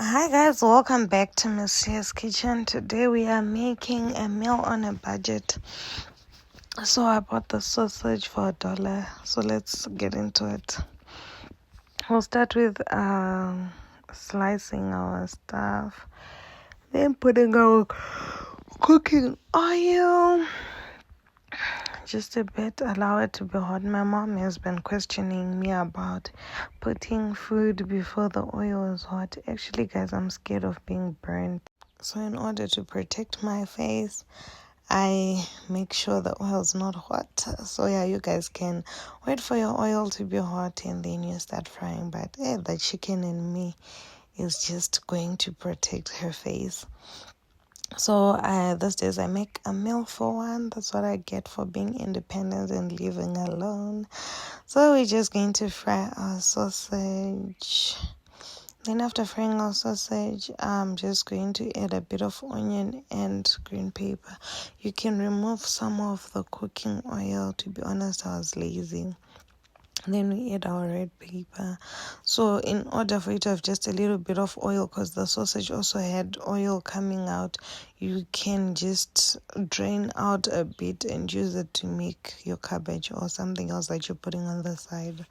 Hi guys, welcome back to Messiah's Kitchen. Today we are making a meal on a budget. So I bought the sausage for $1. So let's get into it. We'll start with slicing our stuff, then putting our cooking oil. Just a bit, allow it to be hot. My mom has been questioning me about putting food before the oil is hot. Actually, guys, I'm scared of being burnt. So in order to protect my face, I make sure the oil's not hot. So yeah, you guys can wait for your oil to be hot and then you start frying. But the chicken in me is just going to protect her face. So these days I make a meal for one. That's what I get for being independent and living alone. So we're just going to fry our sausage. Then after frying our sausage, I'm just going to add a bit of onion and green pepper. You can remove some of the cooking oil. To be honest, I was lazy. Then we add our red pepper. So in order for you to have just a little bit of oil, because the sausage also had oil coming out, you can just drain out a bit and use it to make your cabbage or something else that you're putting on the side.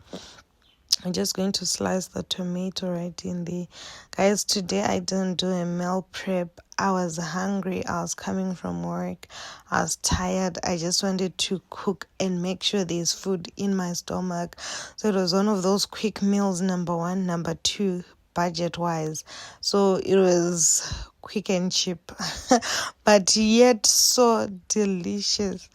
I'm just going to slice the tomato right in there. Guys, today I didn't do a meal prep. I was hungry. I was coming from work. I was tired. I just wanted to cook and make sure there's food in my stomach. So it was one of those quick meals, number one. Number two, budget-wise. So it was quick and cheap, but yet so delicious.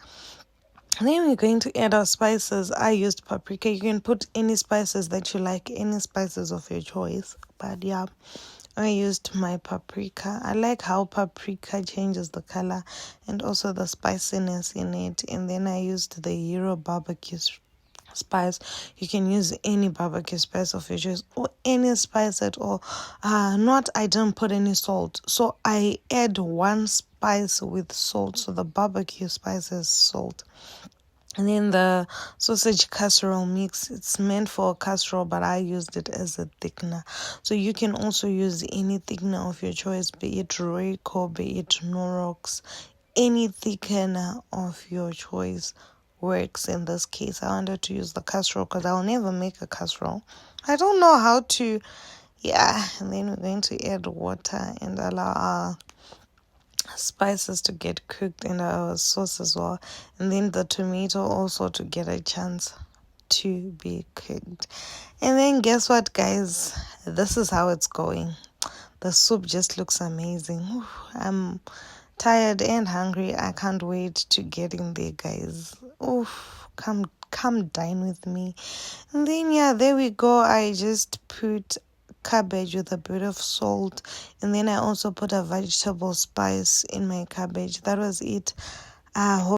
Then we're going to add our spices. I used paprika. You can put any spices that you like, any spices of your choice. But yeah, I used my paprika. I like how paprika changes the color and also the spiciness in it. And then I used the Euro barbecue spice. You can use any barbecue spice of your choice or any spice at all. I didn't put any salt. So I add one spice with salt. So the barbecue spice is salt. And then the sausage casserole mix, it's meant for a casserole, but I used it as a thickener. So you can also use any thickener of your choice, be it Royco, be it Norox, any thickener of your choice works in this case. I wanted to use the casserole because I'll never make a casserole. I don't know how to, and then we're going to add water and allow our spices to get cooked in our sauce as well, and then the tomato also to get a chance to be cooked. And then guess what, guys, this is how it's going. The soup just looks amazing. I'm tired and hungry. I can't wait to get in there, guys. Come dine with me. And then there we go. I just put cabbage with a bit of salt, and then I also put a vegetable spice in my cabbage. That was it. I hope